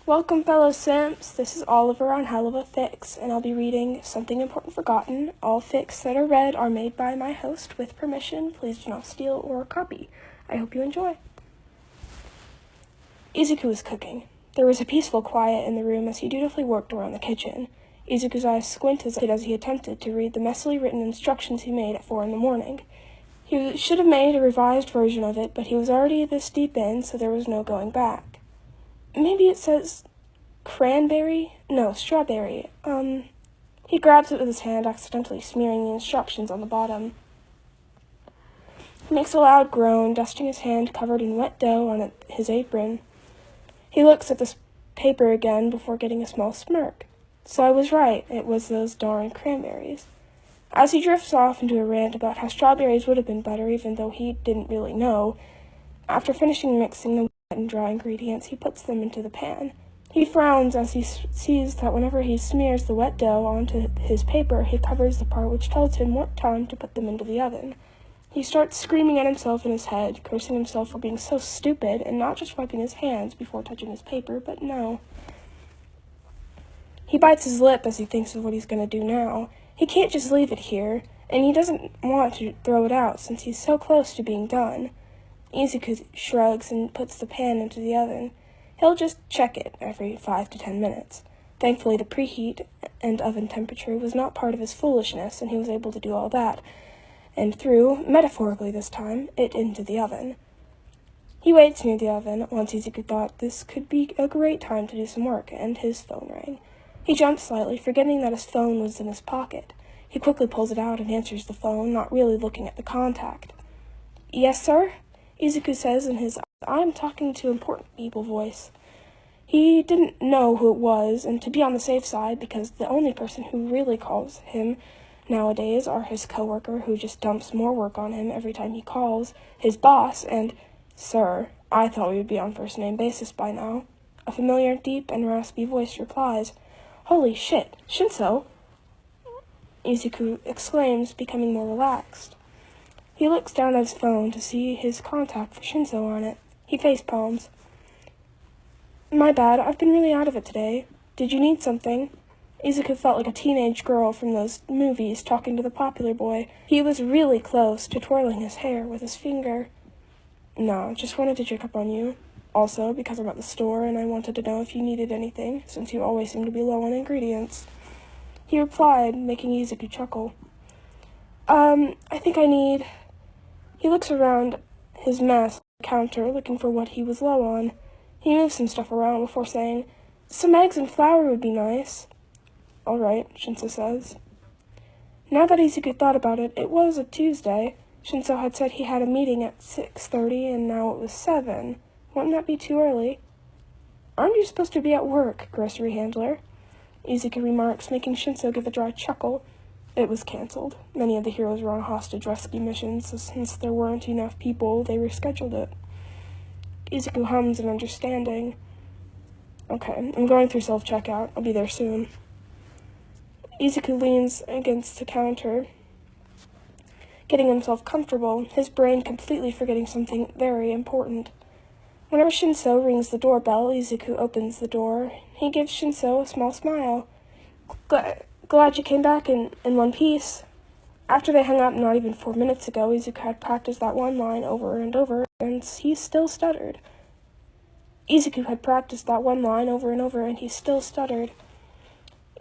Welcome, fellow simps. This is Oliver on Hell of a Fix, and I'll be reading Something Important Forgotten. All fics that are read are made by my host with permission. Please do not steal or copy. I hope you enjoy. Izuku was cooking. There was a peaceful quiet in the room as he dutifully worked around the kitchen. Izuku's eyes squinted as he attempted to read the messily written instructions he made at 4 in. He should have made a revised version of it, but he was already this deep in, so there was no going back. Maybe it says cranberry? No, strawberry. He grabs it with his hand, accidentally smearing the instructions on the bottom. He makes a loud groan, dusting his hand covered in wet dough on his apron. He looks at this paper again before getting a small smirk. So I was right, it was those darn cranberries. As he drifts off into a rant about how strawberries would have been better even though he didn't really know, after finishing mixing the wet and dry ingredients, he puts them into the pan. He frowns as he sees that whenever he smears the wet dough onto his paper, he covers the part which tells him what time to put them into the oven. He starts screaming at himself in his head, cursing himself for being so stupid and not just wiping his hands before touching his paper, but no. He bites his lip as he thinks of what he's going to do now. He can't just leave it here, and he doesn't want to throw it out since he's so close to being done. Izuku shrugs and puts the pan into the oven. He'll just check it every 5 to 10 minutes. Thankfully, the preheat and oven temperature was not part of his foolishness, and he was able to do all that, and threw, metaphorically this time, it into the oven. He waits near the oven. Once Izuku thought this could be a great time to do some work, and his phone rang. He jumps slightly, forgetting that his phone was in his pocket. He quickly pulls it out and answers the phone, not really looking at the contact. "Yes, sir?" Izuku says in his "I'm talking to important people" voice. He didn't know who it was, and to be on the safe side, because the only person who really calls him nowadays are his coworker who just dumps more work on him every time he calls, his boss, and, "Sir, I thought we would be on first-name basis by now." A familiar, deep, and raspy voice replies, "Holy shit, Shinsou!" Izuku exclaims, becoming more relaxed. He looks down at his phone to see his contact for Shinsou on it. He facepalms. "My bad, I've been really out of it today. Did you need something?" Izuku felt like a teenage girl from those movies talking to the popular boy. He was really close to twirling his hair with his finger. "No, just wanted to check up on you. Also, because I'm at the store and I wanted to know if you needed anything, since you always seem to be low on ingredients." He replied, making Izuku chuckle. I think I need..." He looks around his mess on the counter, looking for what he was low on. He moves some stuff around before saying, "Some eggs and flour would be nice." "All right," Shinsou says. Now that Izuku thought about it, it was a Tuesday. Shinsou had said he had a meeting at 6:30, and now it was 7. Wouldn't that be too early? "Aren't you supposed to be at work, grocery handler?" Izuku remarks, making Shinsou give a dry chuckle. It was cancelled. Many of the heroes were on hostage rescue missions, so since there weren't enough people, they rescheduled it. Izuku hums in understanding. "Okay, I'm going through self-checkout. I'll be there soon." Izuku leans against the counter, getting himself comfortable, his brain completely forgetting something very important. Whenever Shinsou rings the doorbell, Izuku opens the door. He gives Shinsou a small smile. Glad you came back in one piece." After they hung up not even 4 minutes ago, Izuku had practiced that one line over and over, and he still stuttered.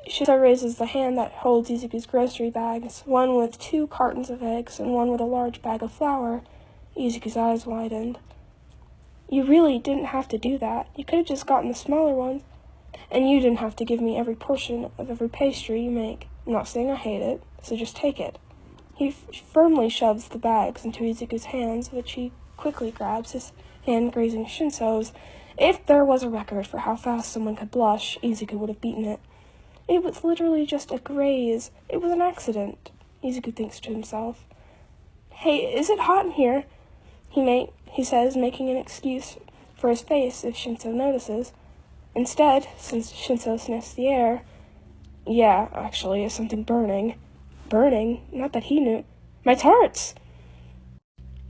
Shinsou raises the hand that holds Izuku's grocery bags, one with 2 cartons of eggs and one with a large bag of flour. Izuku's eyes widened. "You really didn't have to do that. You could have just gotten the smaller ones. And you didn't have to give me every portion of every pastry you make. I'm not saying I hate it, so just take it." He firmly shoves the bags into Izuku's hands, which he quickly grabs, his hand grazing Shinsou's. If there was a record for how fast someone could blush, Izuku would have beaten it. It was literally just a graze. It was an accident, Izuku thinks to himself. "Hey, is it hot in here?" He says, making an excuse for his face if Shinsou notices. Instead, since Shinsou sniffs the air, "Yeah, actually, is something burning." Burning? Not that he knew. "My tarts!"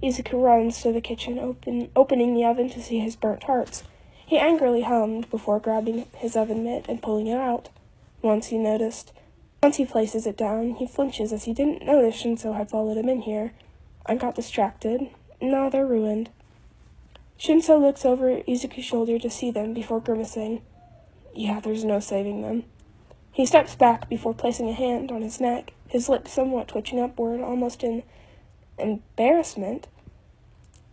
Izuku runs to the kitchen, opening the oven to see his burnt tarts. He angrily hummed before grabbing his oven mitt and pulling it out. Once he places it down, he flinches as he didn't notice Shinsou had followed him in here. I got distracted. Now they're ruined. Shinsou looks over Izuku's shoulder to see them before grimacing. Yeah, there's no saving them. He steps back before placing a hand on his neck, his lips somewhat twitching upward, almost in embarrassment.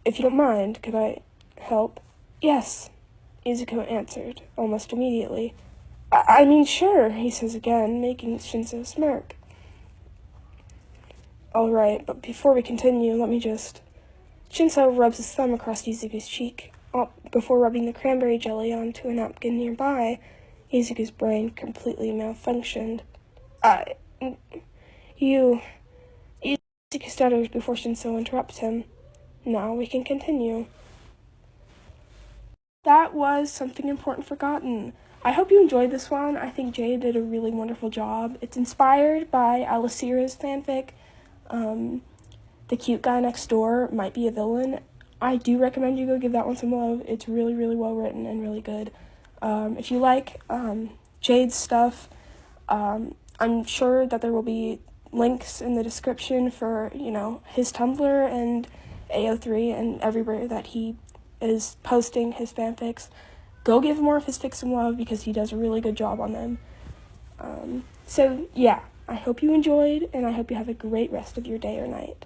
If you don't mind, could I help? Yes, Izuku answered, almost immediately. I mean, sure, he says again, making Shinsou smirk. All right, but before we continue, let me just... Shinsou rubs his thumb across Izuku's cheek, before rubbing the cranberry jelly onto a napkin nearby. Izuku's brain completely malfunctioned. Izuku stutters before Shinsou interrupts him. Now we can continue. That was Something Important Forgotten. I hope you enjoyed this one. I think Jade did a really wonderful job. It's inspired by Alicira's fanfic. The cute guy next door might be a villain. I do recommend you go give that one some love. It's really, really well written and really good. If you like Jade's stuff, I'm sure that there will be links in the description for, his Tumblr and AO3 and everywhere that he is posting his fanfics. Go give more of his fics some love because he does a really good job on them. So, yeah, I hope you enjoyed, and I hope you have a great rest of your day or night.